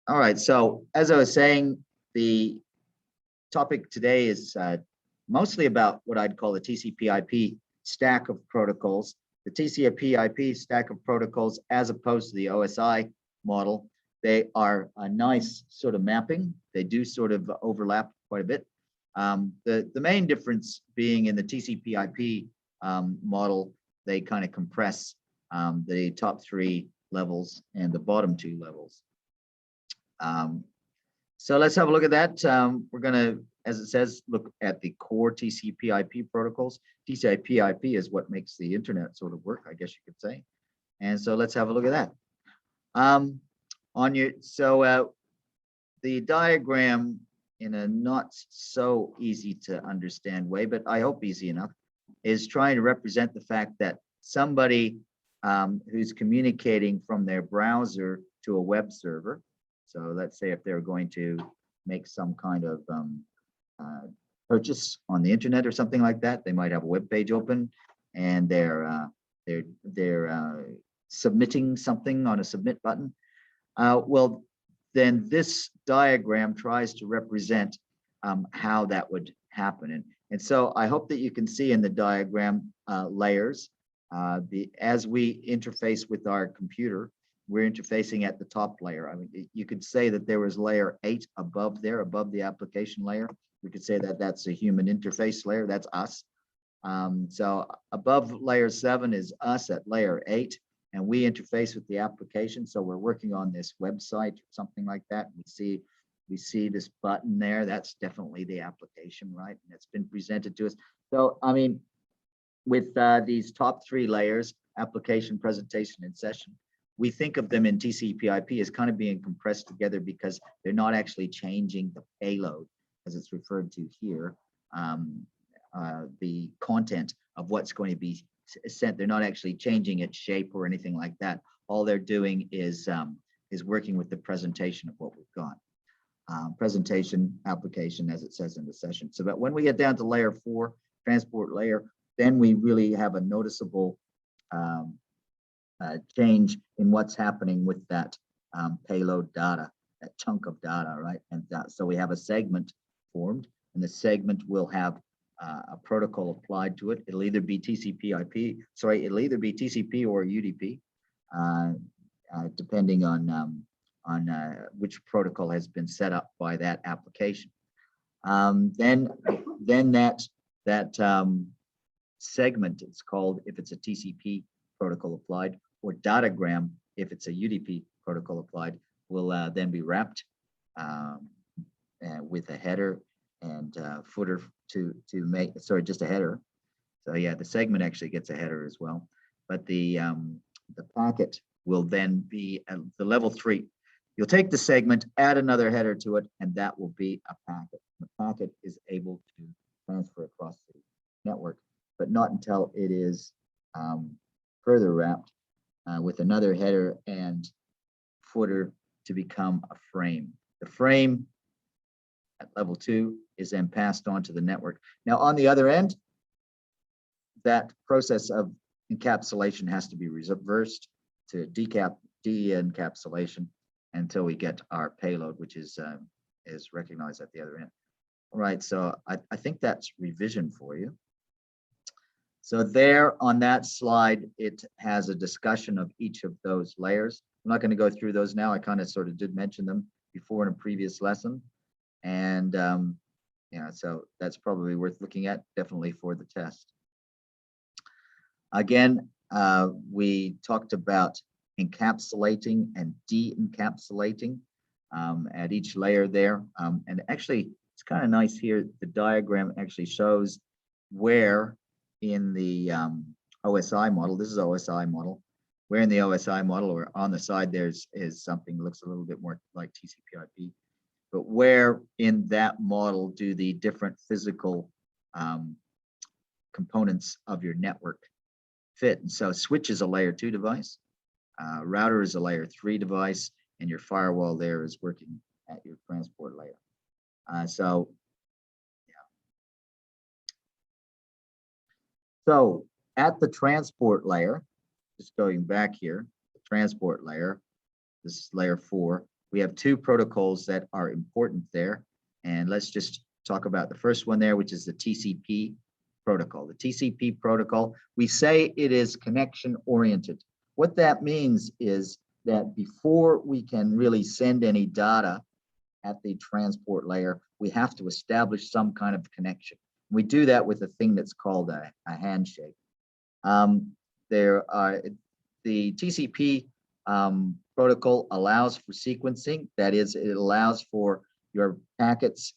All right, so as I was saying, the topic today is mostly about what I'd call the TCP/IP stack of protocols. The TCP/IP stack of protocols, as opposed to the OSI model, they are a nice sort of mapping. They do sort of overlap quite a bit. The main difference being in the TCP/IP model, they kind of compress the top 3 levels and the bottom 2 levels. So let's have a look at that. We're going to, as it says, look at the core TCP/IP protocols. TCP/IP is what makes the internet sort of work, I guess you could say. And so let's have a look at that. The diagram, in a not so easy to understand way, but I hope easy enough, is trying to represent the fact that somebody who's communicating from their browser to a web server. So let's say if they're going to make some kind of purchase on the internet or something like that, they might have a web page open and they're submitting something on a submit button. Well, then this diagram tries to represent how that would happen. And so I hope that you can see in the diagram layers. As we interface with our computer, we're interfacing at the top layer. I mean, you could say that there was layer 8 above there, above the application layer. We could say that that's a human interface layer, that's us. So above layer 7 is us at layer 8, and we interface with the application. So we're working on this website or something like that. We see this button there, that's definitely the application, right? And it's been presented to us. So, I mean, with these top 3 layers, application, presentation, and session, we think of them in TCP/IP as kind of being compressed together because they're not actually changing the payload, as it's referred to here, the content of what's going to be sent. They're not actually changing its shape or anything like that. All they're doing is working with the presentation of what we've got. Presentation, application, as it says in the session. So that when we get down to layer 4, transport layer, then we really have a noticeable change in what's happening with that payload data, that chunk of data, right? And so we have a segment formed, and the segment will have a protocol applied to it. It'll either be TCP/IP, it'll either be TCP or UDP, depending on which protocol has been set up by that application. Then that segment, it's called, if it's a TCP protocol applied, or datagram, if it's a UDP protocol applied, will then be wrapped with a header and footer to make, sorry, just a header. So yeah, the segment actually gets a header as well. But the packet will then be at the level 3. You'll take the segment, add another header to it, and that will be a packet. The packet is able to transfer across the network, but not until it is further wrapped with another header and footer to become a frame. The frame at level 2 is then passed on to the network. Now, on the other end, that process of encapsulation has to be reversed to de-encapsulation until we get our payload, which is recognized at the other end. All right, so I think that's revision for you. So there on that slide, it has a discussion of each of those layers. I'm not going to go through those now. I kind of sort of did mention them before in a previous lesson. And yeah, so that's probably worth looking at, definitely for the test. Again, we talked about encapsulating and de-encapsulating at each layer there. And actually, it's kind of nice here. The diagram actually shows where in the OSI model, this is OSI model, where in the OSI model or on the side there's something that looks a little bit more like TCP/IP, but where in that model do the different physical components of your network fit? And so switch is a layer 2 device, router is a layer 3 device, and your firewall there is working at your transport layer. So at the transport layer, just going back here, the transport layer, this is layer 4. we have two protocols that are important there. And let's just talk about the first one there, which is the TCP protocol. The TCP protocol, we say it is connection oriented. What that means is that before we can really send any data at the transport layer, we have to establish some kind of connection. We do that with a thing that's called a handshake. The TCP protocol allows for sequencing. That is, it allows for your packets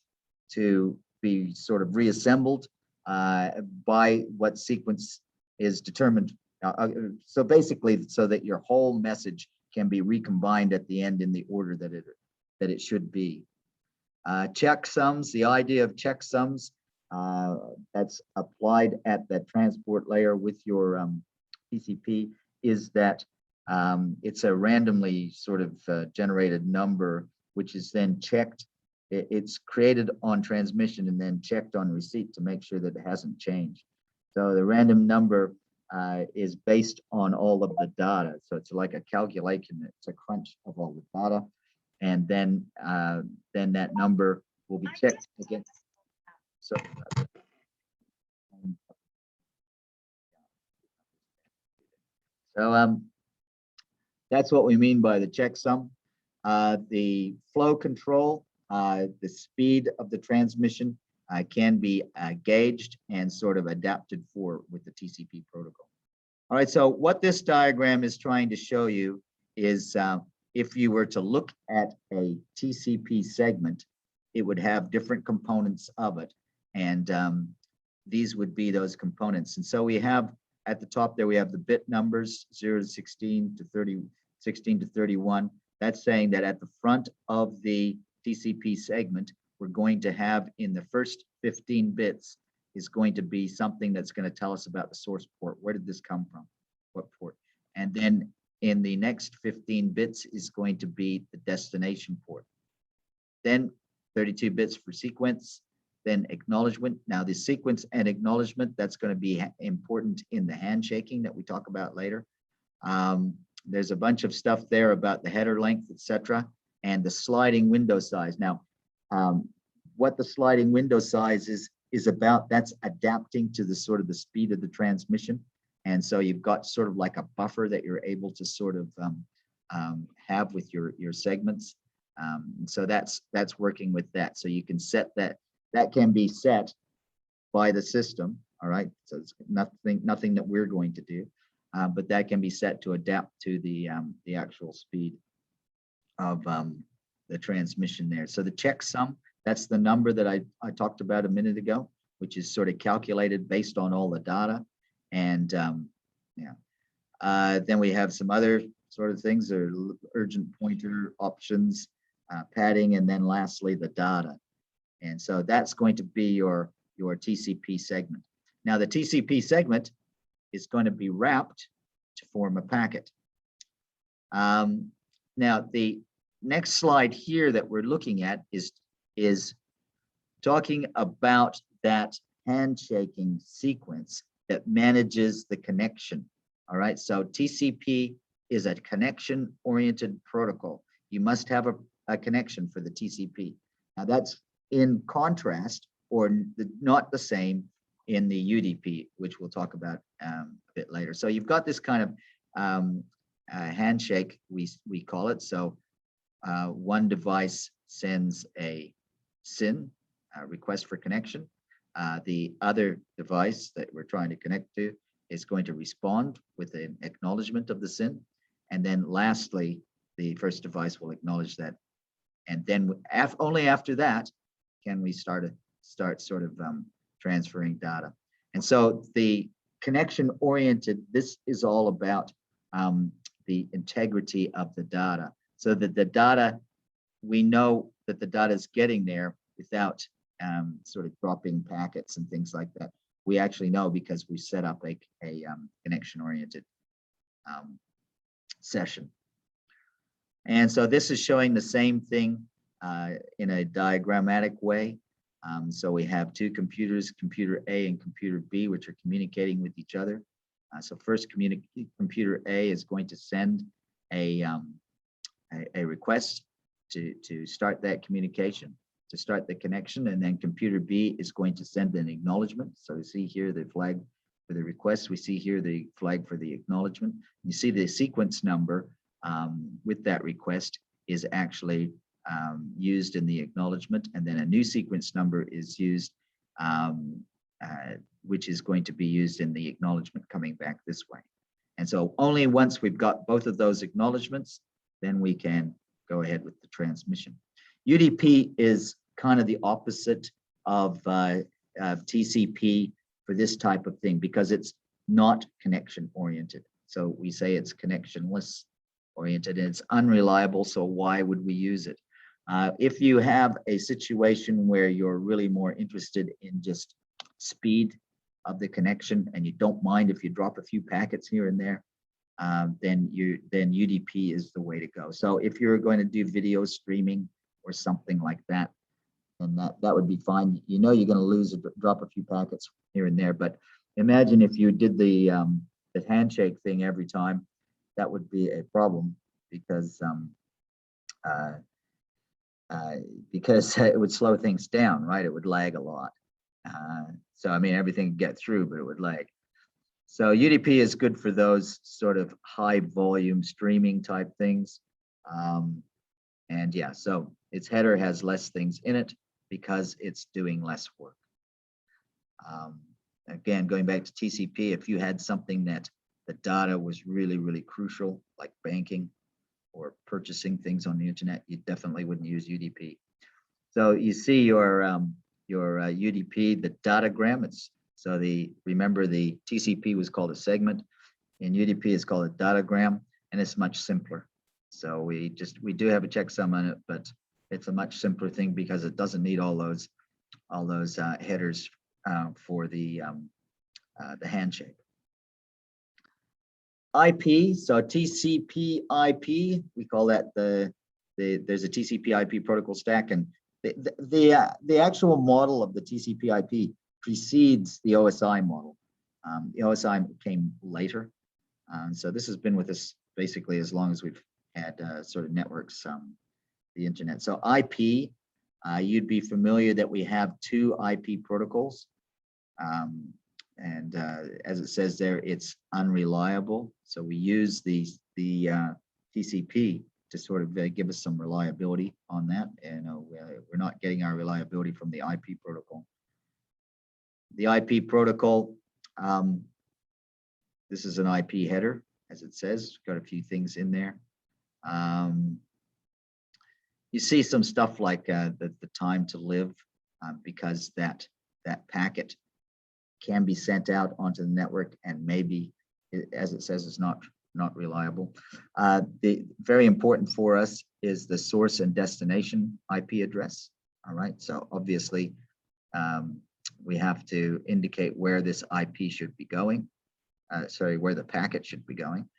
to be sort of reassembled by what sequence is determined. So basically, so that your whole message can be recombined at the end in the order that it should be. Checksums, the idea of checksums that's applied at the transport layer with your TCP is that it's a randomly sort of generated number, which is then checked. It's created on transmission and then checked on receipt to make sure that it hasn't changed. So the random number is based on all of the data. So it's like a calculation, it's a crunch of all the data. And then that number will be checked against. So that's what we mean by the checksum. The flow control, the speed of the transmission can be gauged and sort of adapted for with the TCP protocol. All right, so what this diagram is trying to show you is if you were to look at a TCP segment, it would have different components of it. And these would be those components. And so we have at the top there, we have the bit numbers 0 to 16 to 30, 16 to 31. That's saying that at the front of the TCP segment, we're going to have in the first 15 bits is going to be something that's going to tell us about the source port. Where did this come from? What port? And then in the next 15 bits is going to be the destination port. Then 32 bits for sequence, then acknowledgement. Now the sequence and acknowledgement, that's going to be important in the handshaking that we talk about later. There's a bunch of stuff there about the header length, etc., and the sliding window size. Now, what the sliding window size is about, that's adapting to the sort of the speed of the transmission. And so you've got sort of like a buffer that you're able to sort of have with your segments. So that's working with that. So you can set that. That can be set by the system. All right. So it's nothing that we're going to do, but that can be set to adapt to the actual speed of the transmission there. So the checksum, that's the number that I talked about a minute ago, which is sort of calculated based on all the data. And then we have some other sort of things, or urgent pointer options, padding, and then lastly the data. And so that's going to be your TCP segment. Now the TCP segment is going to be wrapped to form a packet. Now the next slide here that we're looking at is talking about that handshaking sequence that manages the connection. All right, so TCP is a connection-oriented protocol. You must have a connection for the TCP. Now that's in contrast, or not the same in the UDP, which we'll talk about a bit later. So you've got this kind of handshake, we call it. So one device sends a SYN, a request for connection. The other device that we're trying to connect to is going to respond with an acknowledgement of the SYN. And then lastly, the first device will acknowledge that. And then only after that can we start sort of transferring data. And so the connection oriented, this is all about the integrity of the data, so that the data, we know that the data is getting there without sort of dropping packets and things like that. We actually know because we set up a connection-oriented session. And so this is showing the same thing in a diagrammatic way. So we have two computers, computer A and computer B, which are communicating with each other. So first, computer A is going to send a request to start that communication, to start the connection, and then computer B is going to send an acknowledgement. So you see here the flag for the request. We see here the flag for the acknowledgement. You see the sequence number with that request is actually used in the acknowledgement, and then a new sequence number is used, which is going to be used in the acknowledgement coming back this way. And so only once we've got both of those acknowledgements, then we can go ahead with the transmission. UDP is kind of the opposite of TCP for this type of thing because it's not connection oriented. So we say it's connectionless oriented and it's unreliable. So why would we use it? If you have a situation where you're really more interested in just speed of the connection and you don't mind if you drop a few packets here and there, then UDP is the way to go. So if you're going to do video streaming or something like that, then that would be fine. You know you're going to drop a few packets here and there, but imagine if you did the handshake thing every time, that would be a problem because it would slow things down, right? It would lag a lot. So I mean, everything would get through, but it would lag. So UDP is good for those sort of high volume streaming type things. And yeah, so its header has less things in it because it's doing less work. Again, going back to TCP, if you had something that the data was really, really crucial, like banking or purchasing things on the internet, you definitely wouldn't use UDP. So you see your UDP, the datagram. Remember the TCP was called a segment, and UDP is called a datagram, and it's much simpler. So we do have a checksum on it, but it's a much simpler thing because it doesn't need all those headers for the handshake. IP, so TCP IP, we call that there's a TCP IP protocol stack, and the actual model of the TCP IP precedes the OSI model. The OSI came later, so this has been with us basically as long as we've had sort of networks, the internet. So IP, you'd be familiar that we have two IP protocols. And as it says there, it's unreliable. So we use the TCP to sort of give us some reliability on that. And we're not getting our reliability from the IP protocol. The IP protocol, this is an IP header, as it says, got a few things in there. You see some stuff like the time to live, because that packet can be sent out onto the network and maybe, as it says, is not reliable. The very important for us is the source and destination IP address. All right, so obviously we have to indicate where this IP should be going. Where the packet should be going,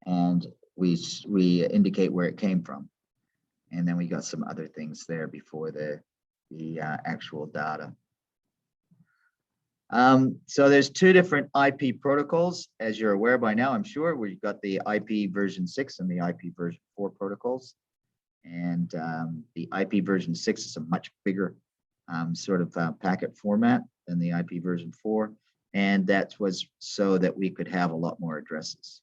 and we indicate where it came from, and then we got some other things there before the actual data. So there's two different IP protocols, as you're aware by now, I'm sure. We've got the IP version 6 and the IP version 4 protocols. And the IP version 6 is a much bigger sort of packet format than the IP version 4. And that was so that we could have a lot more addresses.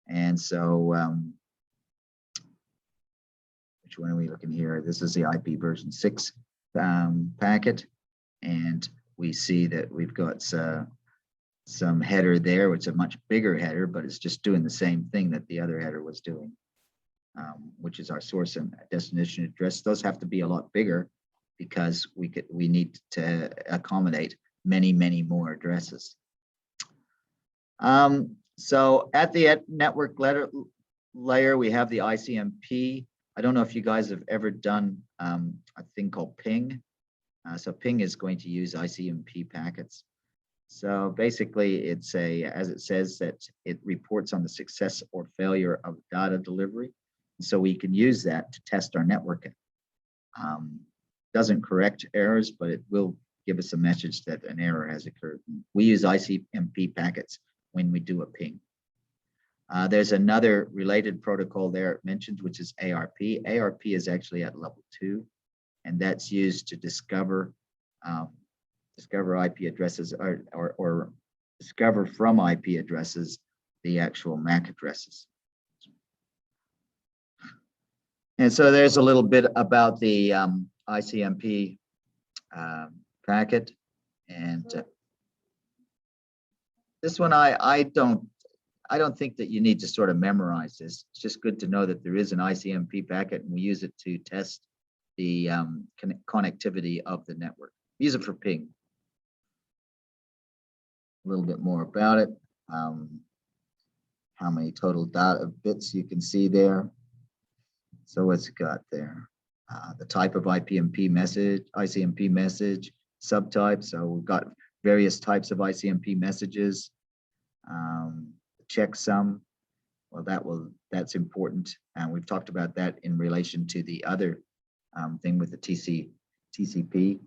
And so, which one are we looking here? This is the IP version 6 packet. And we see that we've got some header there, which is a much bigger header, but it's just doing the same thing that the other header was doing, which is our source and destination address. Those have to be a lot bigger because we need to accommodate many more addresses. So at the network layer, we have the ICMP. I don't know if you guys have ever done a thing called ping. So ping is going to use ICMP packets. So basically it's as it says, that it reports on the success or failure of data delivery. So we can use that to test our networking. Doesn't correct errors, but it will give us a message that an error has occurred. We use ICMP packets when we do a ping. There's another related protocol there mentioned, which is ARP. ARP is actually at level 2, and that's used to discover IP addresses or discover from IP addresses the actual MAC addresses. And so there's a little bit about the ICMP packet, and this one I don't think that you need to sort of memorize this. It's just good to know that there is an ICMP packet, and we use it to test the connectivity of the network. We use it for ping. A little bit more about it. How many total data bits you can see there. So what's it got there? The type of ICMP message, subtype. So we've got various types of ICMP messages. Checksum. Well, that's important, and we've talked about that in relation to the other thing with the TCP.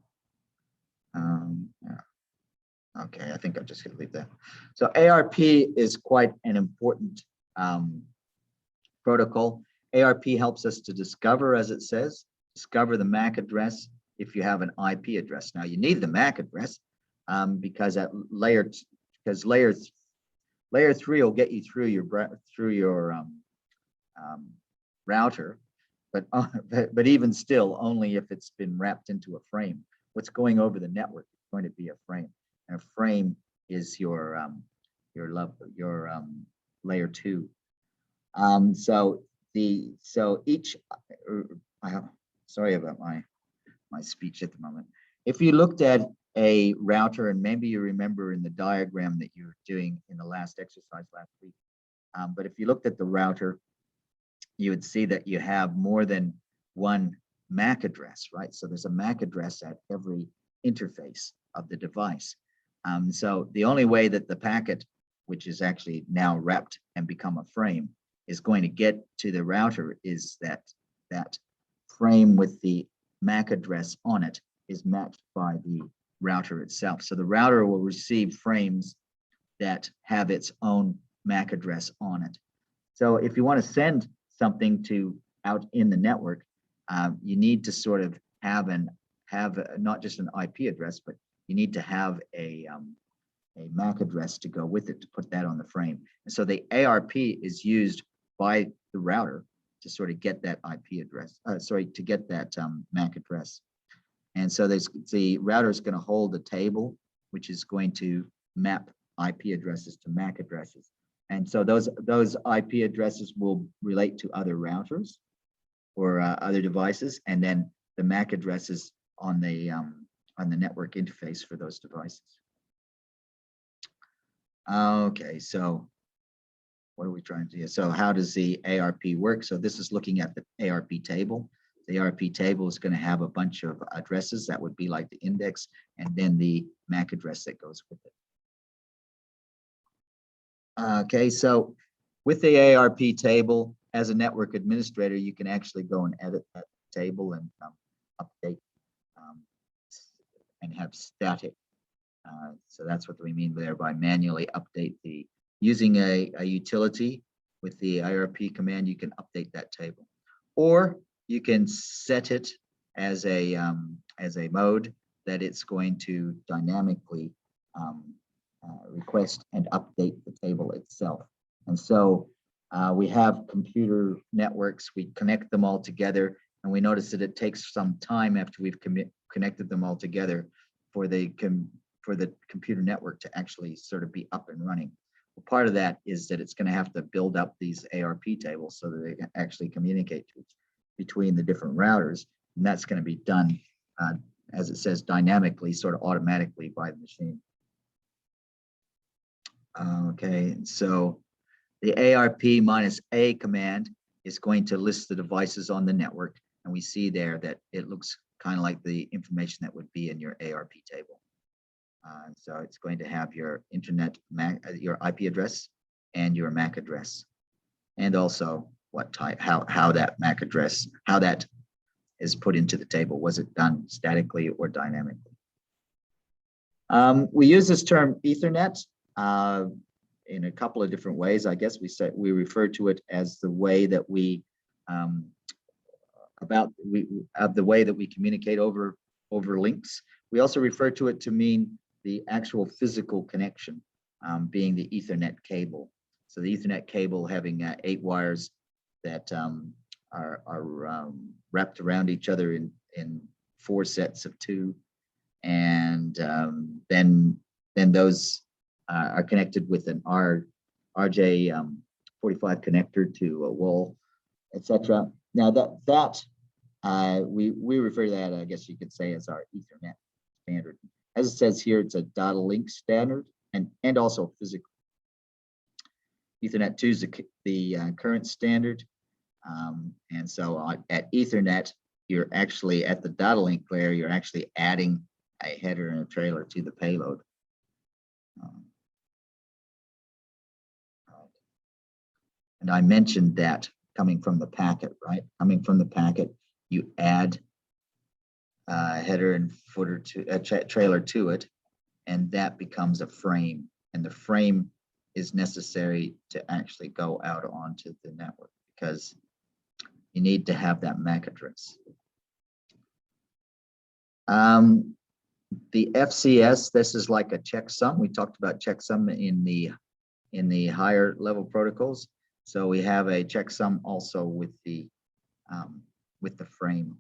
Yeah. Okay, I think I'm just going to leave that. So ARP is quite an important protocol. ARP helps us to discover, as it says, discover the MAC address if you have an IP address. Now you need the MAC address because at layer 3 will get you through your router, but even still, only if it's been wrapped into a frame. What's going over the network is going to be a frame, and a frame is your layer 2. Sorry about my speech at the moment. If you looked at a router, and maybe you remember in the diagram that you were doing in the last exercise last week, but if you looked at the router, you would see that you have more than one MAC address, right? So there's a MAC address at every interface of the device. So the only way that the packet, which is actually now wrapped and become a frame, is going to get to the router is that frame with the MAC address on it is matched by the router itself. So the router will receive frames that have its own MAC address on it. So if you want to send something out in the network, you need to sort of have not just an IP address, but you need to have a MAC address to go with it to put that on the frame. And so the ARP is used by the router to sort of get that IP address, to get that MAC address. And so the router is going to hold a table, which is going to map IP addresses to MAC addresses. And so those IP addresses will relate to other routers or other devices, and then the MAC addresses on the network interface for those devices. Okay, so what are we trying to do? So how does the ARP work? So this is looking at the ARP table. The ARP table is going to have a bunch of addresses that would be like the index, and then the MAC address that goes with it. Okay, so with the ARP table, as a network administrator, you can actually go and edit that table and update and have static. So that's what we mean there by manually update using a utility with the IRP command. You can update that table, or you can set it as a mode that it's going to dynamically request and update the table itself. And so we have computer networks, we connect them all together, and we notice that it takes some time after we've connected them all together for the computer network to actually sort of be up and running. Well, part of that is that it's going to have to build up these ARP tables so that they can actually communicate between the different routers, and that's going to be done, as it says, dynamically, sort of automatically by the machine. Okay, so the ARP -A command is going to list the devices on the network, and we see there that it looks kind of like the information that would be in your ARP table. So it's going to have your internet MAC, your IP address, and your MAC address, and also what type, how that MAC address, how that is put into the table. Was it done statically or dynamically? We use this term Ethernet. in a couple of different ways. I guess we refer to it as the way that we the way that we communicate over links. We also refer to it to mean the actual physical connection, being the Ethernet cable. So the Ethernet cable having 8 wires that are wrapped around each other in 4 sets of 2, and then those are connected with an RJ45 connector to a wall, etc. Now we refer to that, I guess you could say, as our Ethernet standard. As it says here, it's a data link standard and also physical. Ethernet 2 is the current standard, and so at Ethernet, you're actually at the data link layer. You're actually adding a header and a trailer to the payload. And I mentioned that coming from the packet, right? Coming from the packet, you add a header and footer to a trailer to it, and that becomes a frame. And the frame is necessary to actually go out onto the network because you need to have that MAC address. The FCS, this is like a checksum. We talked about checksum in the higher level protocols. So we have a checksum also with the frame.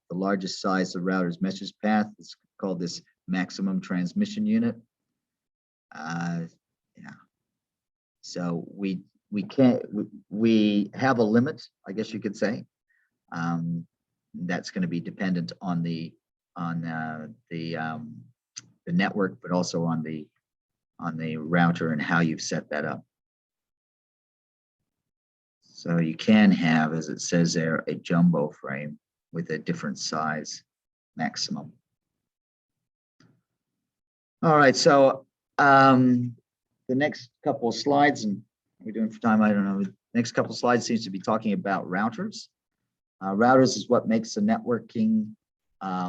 The largest size of router's message path is called this maximum transmission unit. Yeah. So we have a limit, I guess you could say. That's going to be dependent on the network, but also on the router and how you've set that up. So you can have, as it says there, a jumbo frame with a different size maximum. All right, so the next couple of slides, and we're doing for time, I don't know, the next couple of slides seems to be talking about routers. Routers is what makes the networking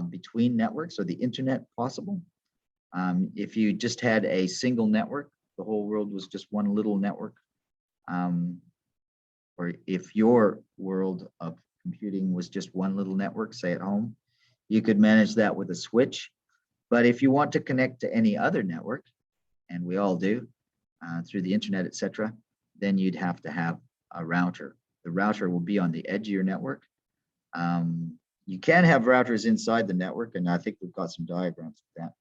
between networks or the internet possible. If you just had a single network, the whole world was just one little network, or if your world of computing was just one little network, say at home, you could manage that with a switch. But if you want to connect to any other network, and we all do, through the internet, etc., then you'd have to have a router. The router will be on the edge of your network. You can have routers inside the network, and I think we've got some diagrams of that.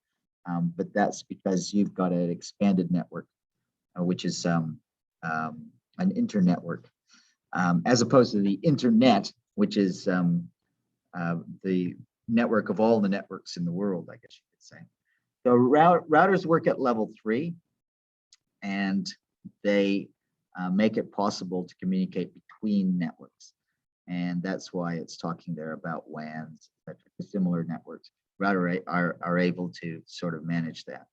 But that's because you've got an expanded network, which is an internetwork, as opposed to the internet, which is the network of all the networks in the world, I guess you could say. So routers work at level 3, and they make it possible to communicate between networks. And that's why it's talking there about WANs, similar networks. Router are able to sort of manage that.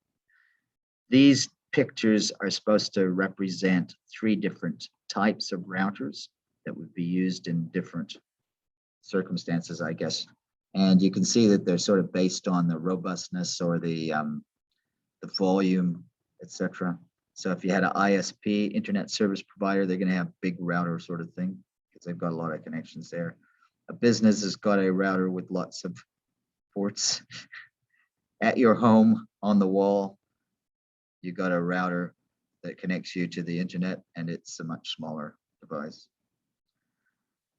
These pictures are supposed to represent 3 different types of routers that would be used in different circumstances, I guess. And you can see that they're sort of based on the robustness or the volume, etc. So if you had an ISP, internet service provider, they're going to have big router sort of thing because they've got a lot of connections there. A business has got a router with lots of ports. At your home on the wall, you got a router that connects you to the internet, and it's a much smaller device.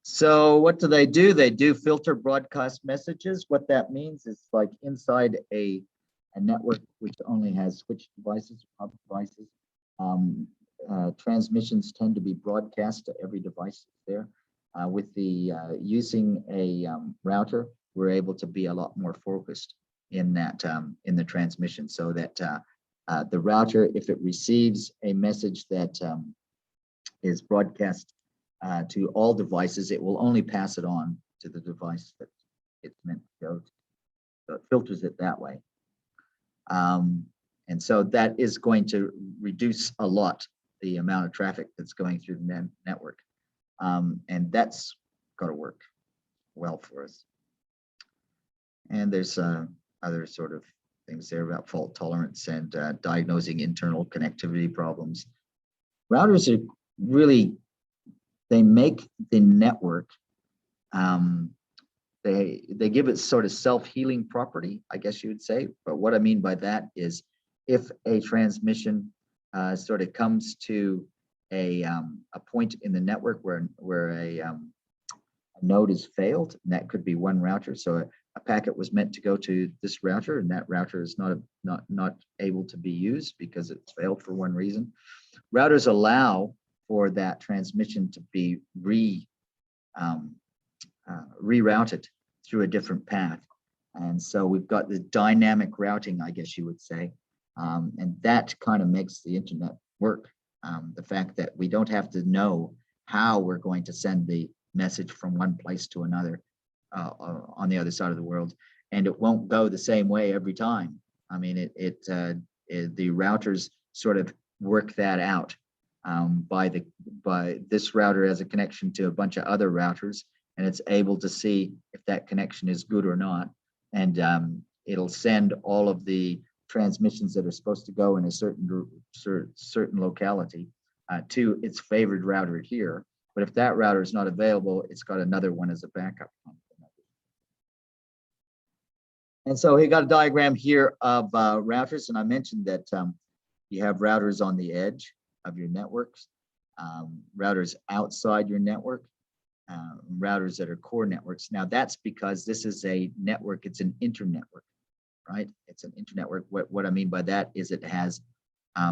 So what do? They do filter broadcast messages. What that means is, like, inside a network which only has switch devices, hub devices, transmissions tend to be broadcast to every device there. With the using a router, we're able to be a lot more focused in that in the transmission, so that the router, if it receives a message that is broadcast to all devices, it will only pass it on to the device that it's meant to go to. So it filters it that way. And so that is going to reduce a lot the amount of traffic that's going through the network. And that's got to work well for us. And there's other sort of things there about fault tolerance and diagnosing internal connectivity problems. Routers are really, they make the network, they give it sort of self-healing property, I guess you would say. But what I mean by that is if a transmission sort of comes to a point in the network where a node is failed, and that could be one router. So a packet was meant to go to this router, and that router is not able to be used because it's failed for one reason. Routers allow for that transmission to be rerouted through a different path. And so we've got the dynamic routing, I guess you would say, and that kind of makes the internet work. The fact that we don't have to know how we're going to send the message from one place to another on the other side of the world, and it won't go the same way every time. I mean, the routers sort of work that out by this router has a connection to a bunch of other routers, and it's able to see if that connection is good or not, and it'll send all of the transmissions that are supposed to go in a certain locality to its favored router here. But if that router is not available, it's got another one as a backup. And so we got a diagram here of routers, and I mentioned that you have routers on the edge of your networks, routers outside your network, routers that are core networks. Now that's because this is a network, it's an internetwork, right? It's an internetwork. What I mean by that is it has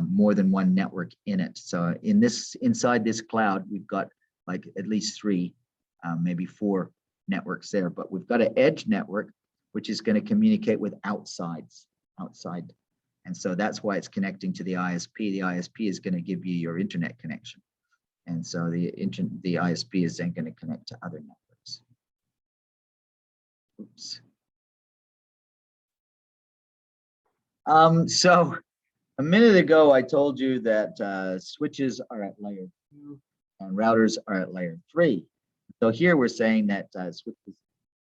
more than one network in it. So inside this cloud, we've got like at least 3, maybe 4 networks there, but we've got an edge network, which is going to communicate with outside. And so that's why it's connecting to the ISP. The ISP is going to give you your internet connection. And so the ISP is then going to connect to other networks. Oops. So a minute ago, I told you that switches are at layer 2 and routers are at layer 3. So here we're saying that switches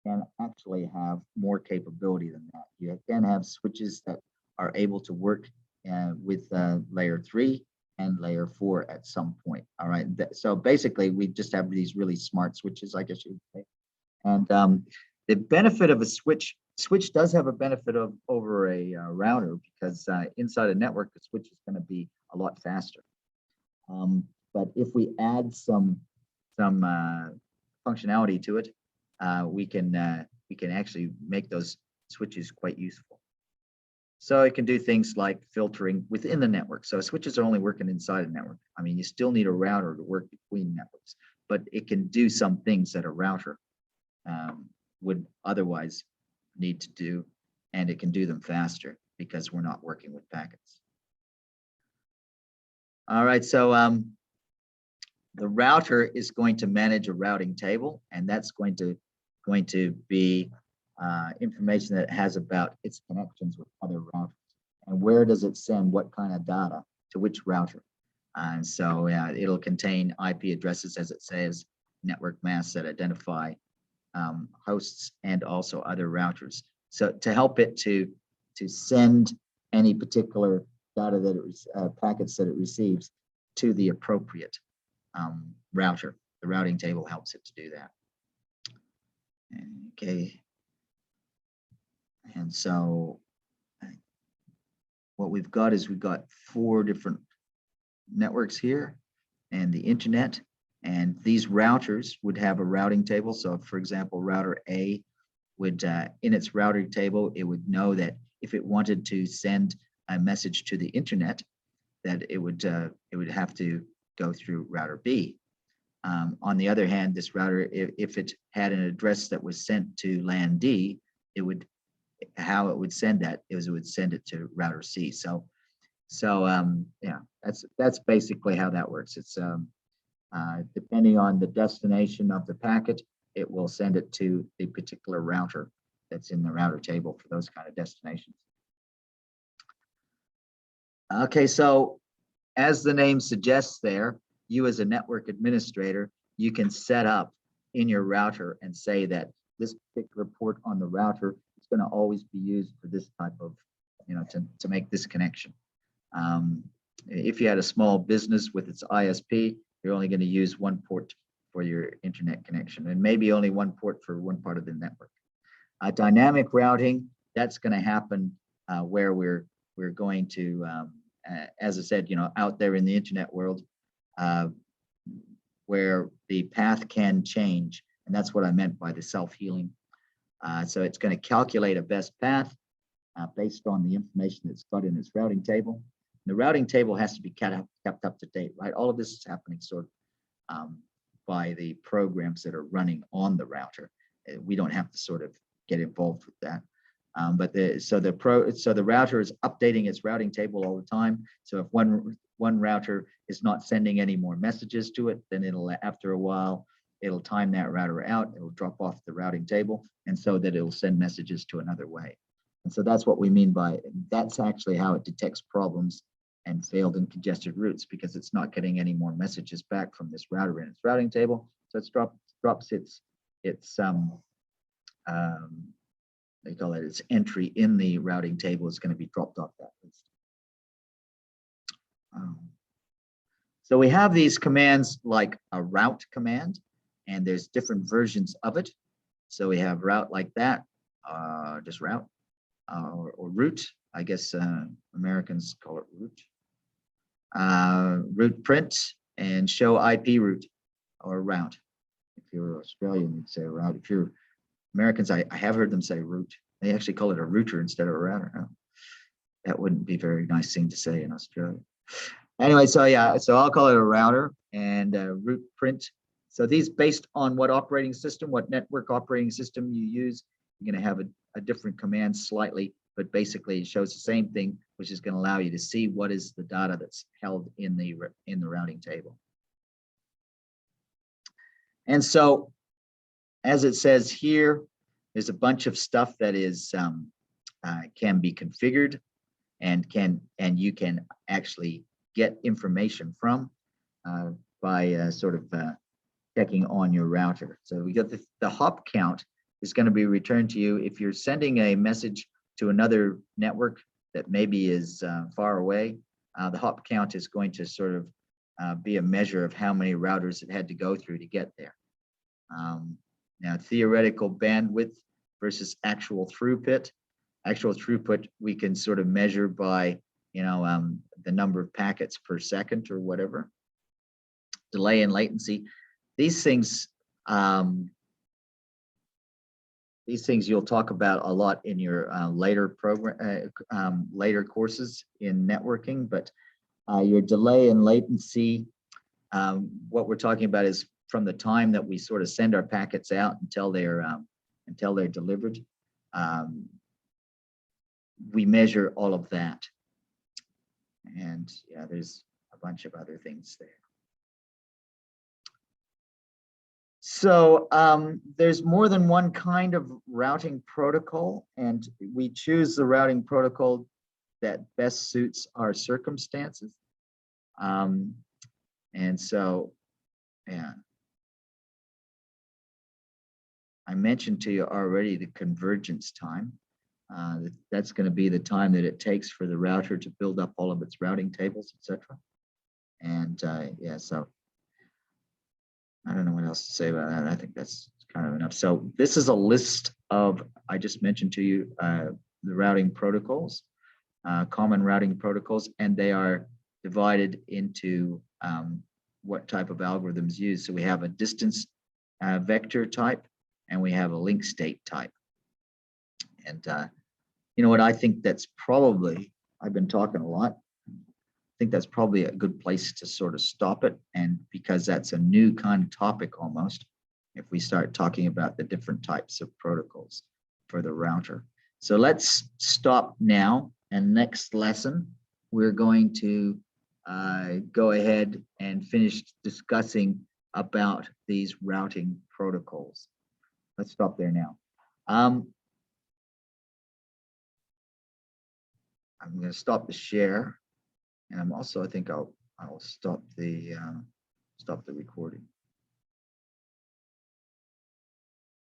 can actually have more capability than that. You can have switches that are able to work with layer 3 and layer 4 at some point. All right. So basically, we just have these really smart switches, I guess you would say. And the benefit of a switch does have a benefit over a router, because inside a network, the switch is going to be a lot faster. But if we add some functionality to it, we can actually make those switches quite useful. So it can do things like filtering within the network. So switches are only working inside a network. I mean, you still need a router to work between networks, but it can do some things that a router would otherwise need to do, and it can do them faster because we're not working with packets. All right, so the router is going to manage a routing table, and that's going to be information that it has about its connections with other routers, and where does it send what kind of data to which router. And so it'll contain IP addresses, as it says, network masks that identify hosts and also other routers. So to help it to send any particular data that packets that it receives to the appropriate router. The routing table helps it to do that. Okay. And so what we've got is we've got 4 different networks here and the internet, and these routers would have a routing table. So for example, router A would, in its routing table, it would know that if it wanted to send a message to the internet, that it would have to go through router B. On the other hand, this router, if it had an address that was sent to LAN D, how it would send that is it would send it to router C. So yeah, that's basically how that works. It's depending on the destination of the packet, it will send it to the particular router that's in the router table for those kind of destinations. Okay, so as the name suggests there, you as a network administrator, you can set up in your router and say that this particular port on the router is going to always be used for this type of to make this connection. If you had a small business with its ISP, you're only going to use one port for your internet connection, and maybe only one port for one part of the network. Dynamic routing, that's going to happen where we're going to, as I said, out there in the internet world, where the path can change, and that's what I meant by the self-healing. So it's going to calculate a best path based on the information that's got in its routing table. The routing table has to be kept up to date, right? All of this is happening sort of by the programs that are running on the router. We don't have to sort of get involved with that. So the router is updating its routing table all the time. So if one router is not sending any more messages to it, then it'll, after a while, it'll time that router out. It'll drop off the routing table, and so that it'll send messages to another way. And so that's what we mean by, that's actually how it detects problems and failed and congested routes, because it's not getting any more messages back from this router in its routing table. So it's drops its they call it its entry in the routing table is going to be dropped off that list. So we have these commands like a route command, and there's different versions of it. So we have route like that, just route, or route. I guess Americans call it route. Route print and show IP route or route. If you're Australian, you'd say route. If you're Americans, I have heard them say route. They actually call it a router instead of a router. Oh, that wouldn't be a very nice thing to say in Australia. Anyway, so yeah, so I'll call it a router and route print. So these, based on what operating system, what network operating system you use, you're going to have a different command slightly, but basically it shows the same thing, which is going to allow you to see what is the data that's held in the routing table. And so, as it says here, there's a bunch of stuff that is can be configured and you can actually get information from by sort of checking on your router. So we got the hop count is going to be returned to you if you're sending a message to another network that maybe is far away. The hop count is going to sort of be a measure of how many routers it had to go through to get there. Now, theoretical bandwidth versus actual throughput. Actual throughput we can sort of measure by, the number of packets per second or whatever. Delay and latency. These things you'll talk about a lot in your later courses in networking. But your delay and latency, what we're talking about is from the time that we sort of send our packets out until they're delivered. We measure all of that. And yeah, there's a bunch of other things there. So there's more than one kind of routing protocol, and we choose the routing protocol that best suits our circumstances. And so, yeah. I mentioned to you already the convergence time. That's going to be the time that it takes for the router to build up all of its routing tables, etc. And yeah, so I don't know what else to say about that. I think that's kind of enough. So this is a list of, I just mentioned to you, the routing protocols, common routing protocols, and they are divided into what type of algorithms used. So we have a distance vector type, and we have a link state type. And you know what, I think that's probably, I've been talking a lot, I think that's probably a good place to sort of stop it, and because that's a new kind of topic almost, if we start talking about the different types of protocols for the router. So let's stop now, and next lesson, we're going to go ahead and finish discussing about these routing protocols. Let's stop there now. I'm going to stop the share, and I'm also, I think I'll stop the recording.